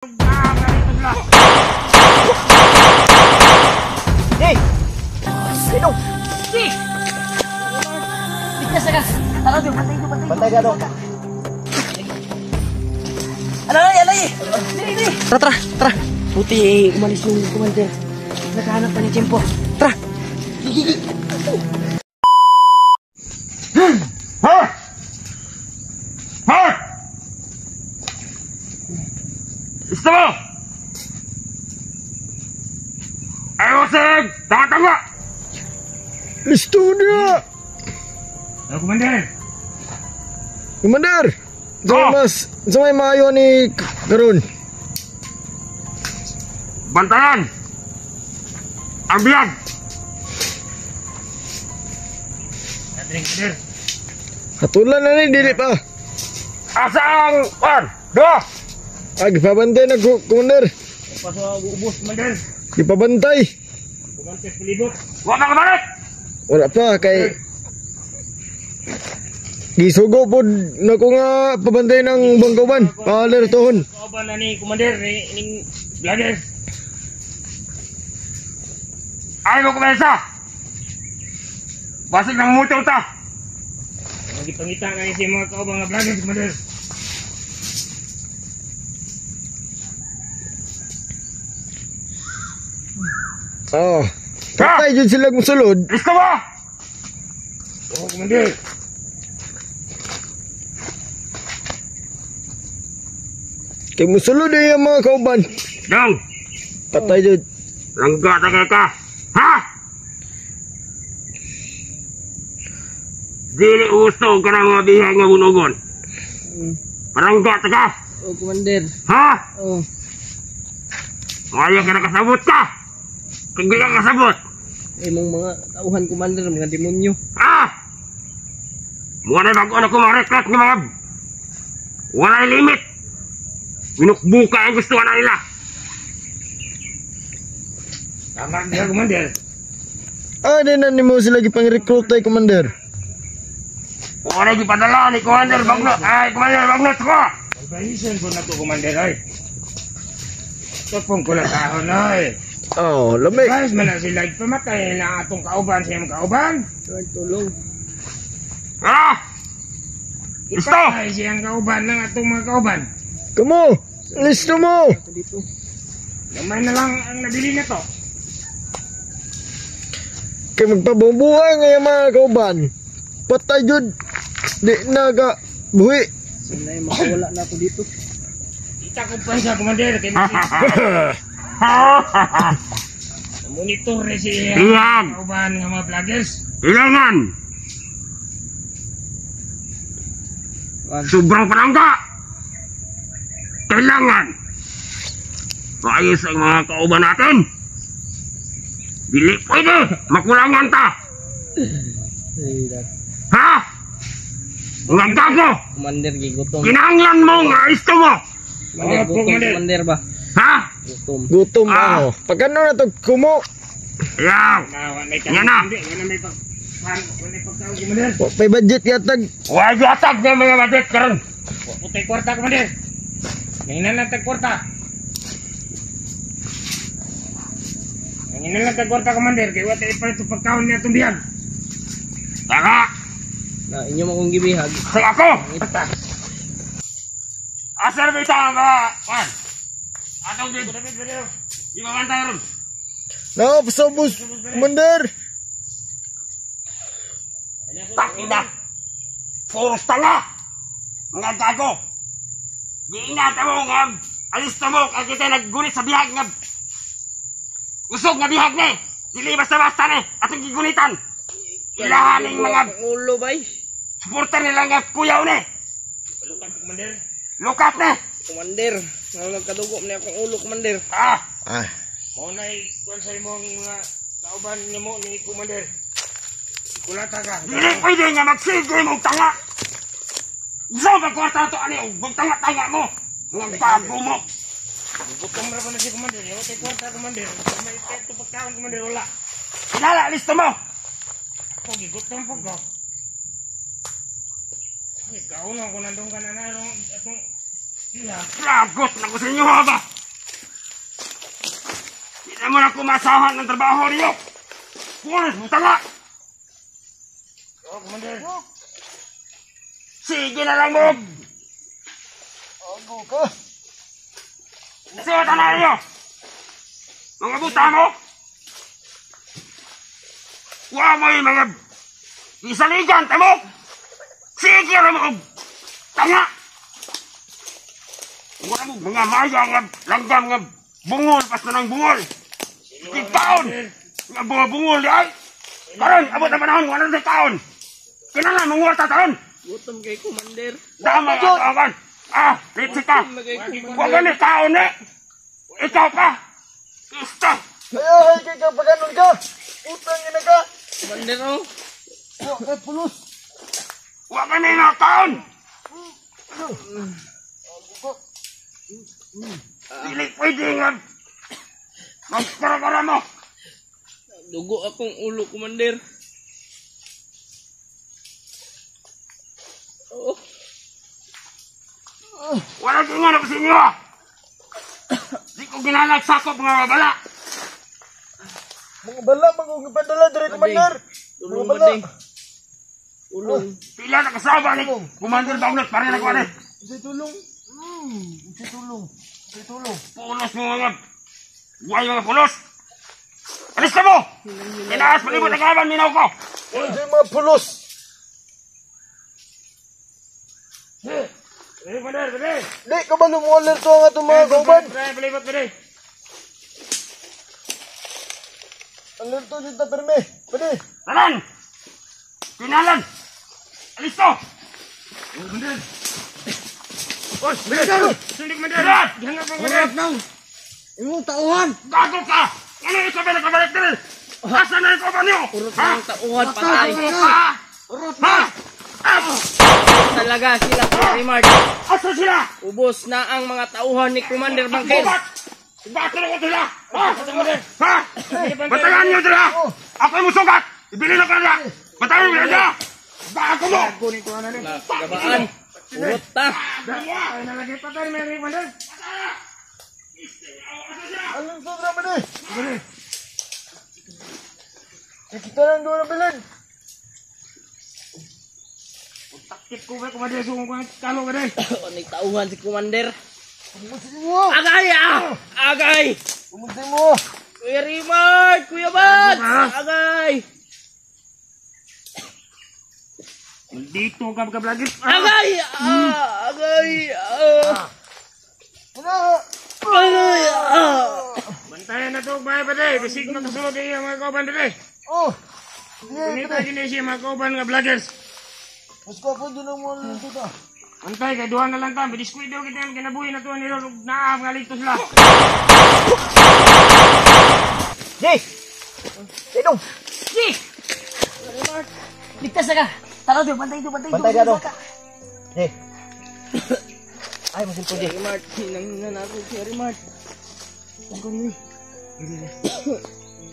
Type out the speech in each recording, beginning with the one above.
Hey! Sino? Hey! Bigkas ka! Tara doon, bantay doon, bantay. Bantay ka doon. Alay! Dili! Tara! Buti umalis yung commander. Naghahanap pa ni Jempo. Tara! Gigi! Gusto mo? Ayusin! Tanga-tanga! Listo na! Ano, Commander? Commander! Oh! Sa may maayo ni Karun. Bantayan! Ang biyag! Commander. Hatulan na ni, dili pa. Asa ang... Dua! Pabantay na, Commander. Paso ubos, Commander. Ipabantay. Kumantes palibot. Huwag na kabalik! Wala pa, kay... Gisugo po na ko nga pabantay ng bangkawan. Paalertohon. Kauban na ni Commander, ni vlogger. Ay mo kumesa! Basig ng motor ta! Nagipangita na si mga kaubang nga vlogger, Commander. Oh. Patay dyan sila kung sulod. Gusto mo? Oo, Commander. Kaya musulod na yung mga kauban. Dong! Patay dyan. Langga tagay ka! Ha? Dili uso ka ng mga bihag nga bunugon. Parangga taga! Oh, commander. Ha? Oh. Ayaw ka na kasabot ka! Kagay ka kasabot! Imong mga tauhan, commander, mga demonyo. Ha? Muna bago na kumareklat ng mga... Walay limit! Binukbuka ang gusto na nila! Tama niya, Commander. Di na ni mo sila gipang-recruit tayo, Commander. Wala gipadala ni Commander Bagnot. Ay, Commander Bagnot ko! Pagpahisan ko na to, Commander, ay. Tapong ko na tahon, ay. Oh, lamig. Guys, man sila ipamatay na atong kauban siyang kauban. Tulong. Ha? Gusto? Ipatay siyang kauban ng atong mga kauban. Kamo! Listo mo! Dito. Gamay na lang ang nabili na to. Kaya magpabumbuhay ngayon mga kauban. Patay dyan. Di na ka buhi. Sila yung makawala na ako dito. Kita ko pa siya, Commander. Monitor rin siya. Iyan! Kauban ng mga vloggers. Ilangan! Sobrang parangga! Kailangan maayos ang mga kauban natin. Dili pwede makulangan ta. Ha? Mga gago! Commander, gigutom. Kinahanglan mo nga isto mo. Commander, gutom, commander ba? Ha? Gutom. Gutom ako. Pagkano na to kumo? Yaw! Yan na! May budget yatag. Huwag yatag na mga badit karon. Putay kwarta, Commander. Nanginan lang tag-kwarta. Nanginan lang tag-kwarta, Commander. Kaya wata ipalit ito pagkaon niya itong biyag. Taka! Na inyo mo kong gibihag. Sa ako! Asar ba ito ang mga... Juan! Atong dito, David, video. Di ba bantay ron? Nakapasabos, Commander. Takina! Puros tanga! Mga gago! Di ingatan mo nga, alista mo, kaya kita naggunit sa bihag nga. Usog nga bihag ni, dili basta-basta ni, atong gigunitan. Ilahaning mga ulo ba? supporter nila nga kuyaw ni. Lukat, Commander. Lukat ni. Commander, nagkadugo na akong ulo, Commander. Maunay, kung sa imong mga kauban niyo mo ni Commander. Kulata ka. Dili pwede nga magsige mong tanga. Isa ba kwarta ito, ano, magtanga-tanga mo. Mga bago mo. Gutom na pa na si Commander. Yung kay kwarta, Commander. May ito pagkaon, Commander, wala. Kilala, listo mo. Pogi, gutom po ko. Ikaw na, kung nandun ka na na, atong Lagot na ko sa inyo, ha ba? Hindi naman ako masahan ng trabaho niyo. Pulis mo tanga! Commander. Sige na lang mo! Ako ka. Sige na niyo! Mga buta mo! Wa mo yung mga isaligan, tamo! Sige na mo! Tanga! Wala mo mga maya nga langgam nga bungol pas na ng bungol. Sige taon! Nga mga bungol ay! Karon, abot na panahon, wala na taon! Kailangan mong ta taon! Gutom kay Commander. Dama ka taon! Ah, litsi ka! Huwag ganit taon eh! Ikaw ka! Ista! Ayaw kay ka paganon ka. Utang ina ka. Commander, oh. Wa kay pulos. Huwag ganit na taon! Dili pwede nga magkara-kara mo! Dugo akong ulo, Commander. Oh. Wala ko nga na sa inyo! Di ko ginanagsakop mga babala! Mga bala mag-ugipadala dire Commander. Mga Tulong bala. ba, Tulong. Pila na kasaba ni Commander Baunot para na ko ano? Isa tulong. Isa tulong. Isa tulong. Pulos mo mga buhay mga pulos! Alis ka mo! Tinaas palibot ang kalaban, minaw ko! Isa mga pulos. Commander, pwede! Di ka ba lumuwalar to ang atong mga kauban? Palibot, pwede! Alerto dito perme. Pwede. Talan! Pinalan! Alis to! Commander! Oy, Commander! Sindi Commander! Hanggang po Commander! Imong tauhan. Gago ka! Ano yung sabi na kabalik din? Asa na yung kaban niyo? Urot Ha? ng tauhan, patay. Ha? Ha? Talaga sila, Kuya Mart. Asa sila? Ubos na ang mga tauhan ni Commander Bangkes. Bakit na ko sila? Ha? Ha? Batayan niyo sila! Ako yung musugat! Ibili na ka nila! Batayan niyo sila! Bago mo! Gabaan. Urot ta. Ay, nalagay pa tayo, Mary Commander! Anong sobra ba ni? Kita lang doon ang bilin. Takip ko ba, Commander? Sungong ko ang kalo ka din! Ni tauhan si Commander. Umusin mo. Agay ah! Agay! Umusin mo. Kuya Rimart! Kuya Bats! Agay! Dito ka magkablagit! Agay! Agay! Ano? Agay! Bantayan na ito, bahay pa din! Bisig na kasulod yung mga kauban din! Oh. Sige, Pinita gini siya mga kauban nga vloggers! mas ko po dyan ang mga lito ta. Antay, kay duha na lang ta. Bidiskwito kita yung kinabuhi na to nila. Naam nga ligto sila. Jay! Idong! Si! Ligtas na ka! Tara doon, bantay doon, bantay doon. Bantay ka doon. Jay! Ay, masin po, Jay. Rimart, hinanghinan ako Kuya Rimart.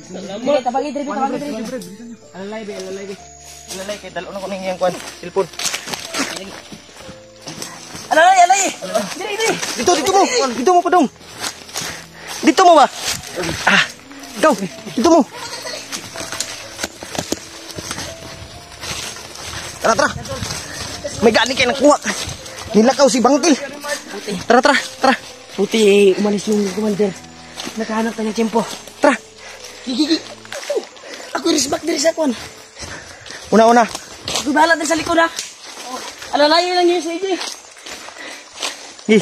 Salamat. Tabagi, tribi, tabagi, tribi. Alalay, be, alalay, be. Lalay, kay dalo na ko nang iyang kwan. Silpon. Alalay, alalay! Dili, dili! Dito, dito mo! Dito mo, Padong! Dito mo ba? Ah! Ikaw! Dito mo! Tara, tara! May gani kayo nakuha! Nilakaw si Bangkil! Tara, tara, tara! Buti, umalis yung Commander. Nakahanap ka ng tiyempo. Tara! Gigi! Ako risbak diri sa kwan. Una-una! Ako bahala din sa likod ha. Alalayo lang yun sa AJ. Gi!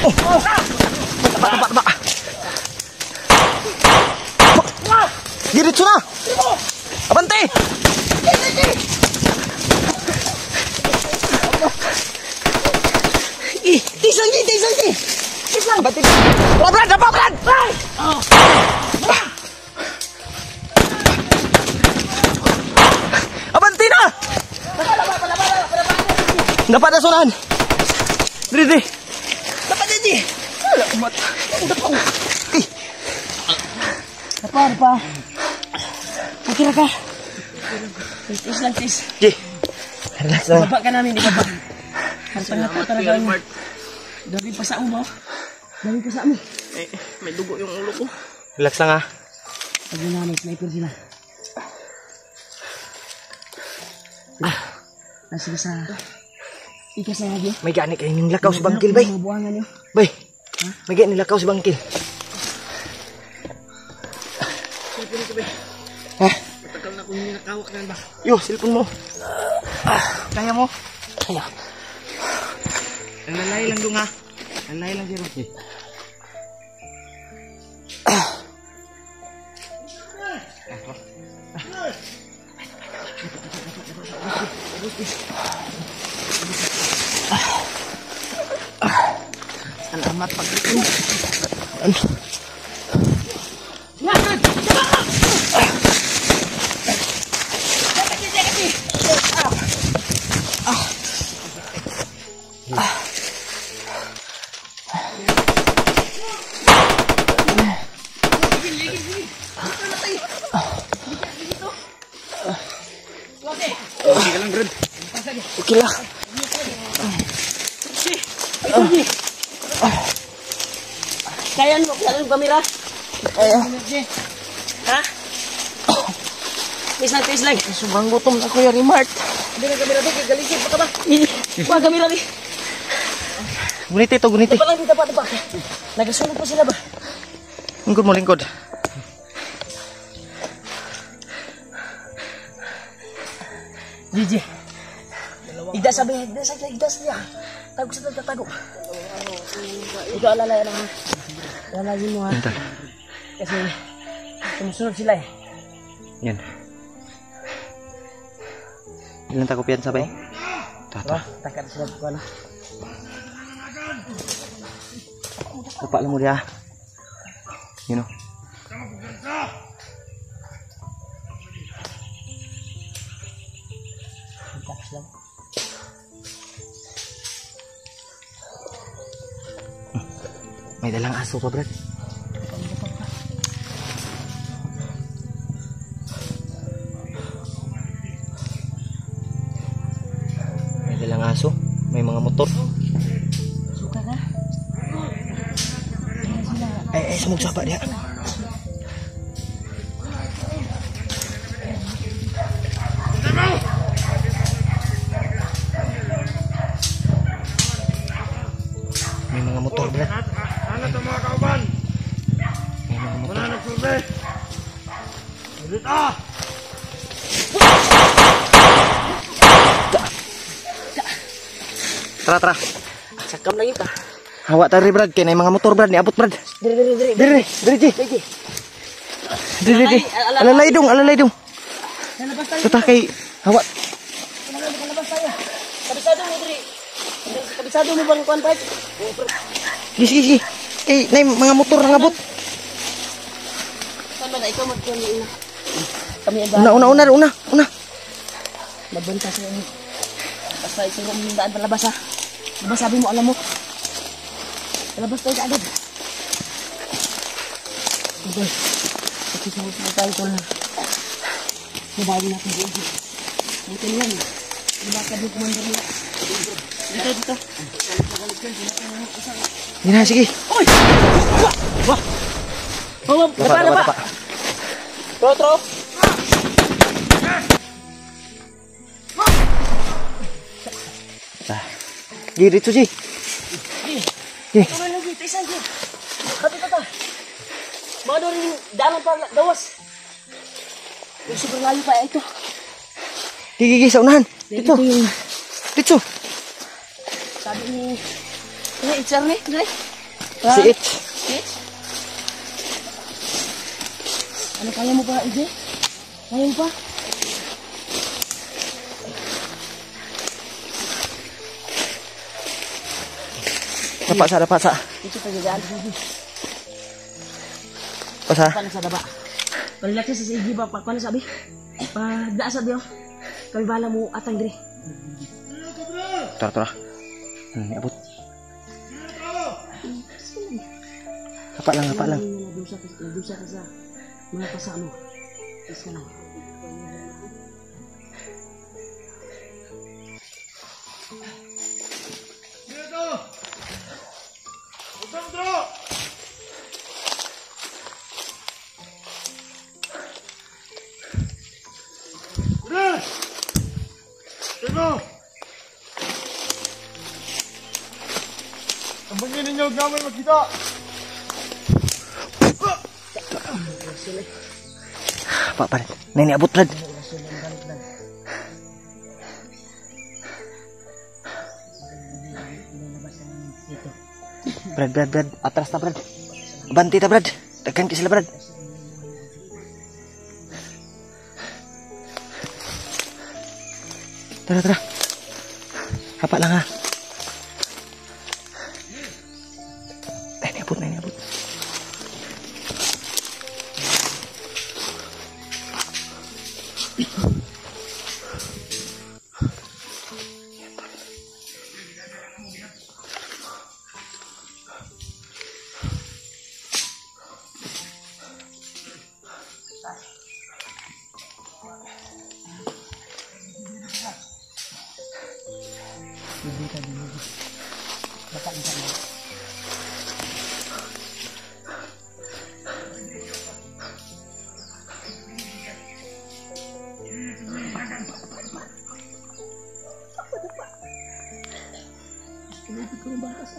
Oh! Taba! Diretso na! Abante! Tisang G! Abante! Brad! Abante na! Dapat na sunan! Diri! Dapat AJ! Wala umat! Apa? Okay na ka? Tis lang, tis. Gi! Relax lang. Baba ka namin, di ba ba? Salamat talaga. Dami pa sa mo. Dami pa sa mo. May dugo yung ulo ko. Relax lang ha. Pag namin, sniper sila. Nasa sa... Ikas na lagi. May gani kayo yung lakaw sa bangkil, bay. Mga buwangan yun. Bay, may gani lakaw sa bangkil. Ha? Matagal na kung hindi nakawak na ba? Yo, cellphone mo. Kaya mo? Kaya. Ang lalay lang dong ha. Ang lalay lang dito. Salamat pag-itim. Okay lah. Kaya mo, kaya mo kamera. Ha? Please lang. Subang gutom na Kuya Rimart. Hindi na kamera to, galigid pa ka ba? Wag kamera rin. Guniti to, guniti. Palang dito pa. Nagasunod pa sila ba? Lingkod mo, lingkod. Gigi. Idas sabi, idas niya. Tago sa tago. Ikaw alalay lang ha. Alalayin mo ha. Kasi sumusunod sila eh. Yan. Ilan tako piyan sabay? Tata. Takad sila ko na. Dapat lang mo dia. You know. Takas lang. May dalang aso pa, Brad. May dalang aso. May mga motor. Suka ka? Sumog sapa dia. May mga motor, Brad. Ano ito mga kauban? May mga motor. Muna nagsurbe. Dito! Tara. Sakam lagi ka. Hawa tari, Brad. Kaya na yung mga motor, Brad. Niabot, Brad. Diri. Diri, Ji. Diri. Alalay dong. Nalabas tayo. Tata kay hawa. Nalabas tayo. Kabisado mo diri. Kabisado mo bang kuan pa? Gisi. Kay na yung mga motor nang abot. Saan ba na ikaw magkuhan ina? Kami ang Una. magbanta sa inyo. Basta ito yung daan palabas ha. Diba sabi mo alam mo? Palabas tayo agad. Okay. Pagkisunod na tayo ko na. Mabawi natin dito. Dito yan. Diba ka doon kumanda nila? Dito. Hindi na, sige. Oy! Wah! Dapa. Tro. Dito, Ji. Ito na lagi, taisan ko. Hati tata. Mga doon yung dalang pa dawas. Yung sobrang layo pa ito. Gigi, sa unahan. Dito. Yung Dito. sabi ni... Ano, Itzar ni? Dali. Si It. Itch? Ano, kaya mo pa, Ije? Kaya mo pa? Dapat sa. Ito pa gagaan. Pasa. Paano sa daba? Palilaki sa Ije ba? Paano sabi? Pagdaa sa Diyo. Kami bahala mo atang diri. Tara. Abot. Kapak lang. Nagdusa ka sa mga pasano. Isa lang. Abangin ninyo gamay magkita. Pak, Brad. Nenek abot, Brad. Brad. Atras ta, Brad. Banti ta, Brad. Tekan ke sila, Brad. Tara. Rapat lang, ha. Nenek abot. Ini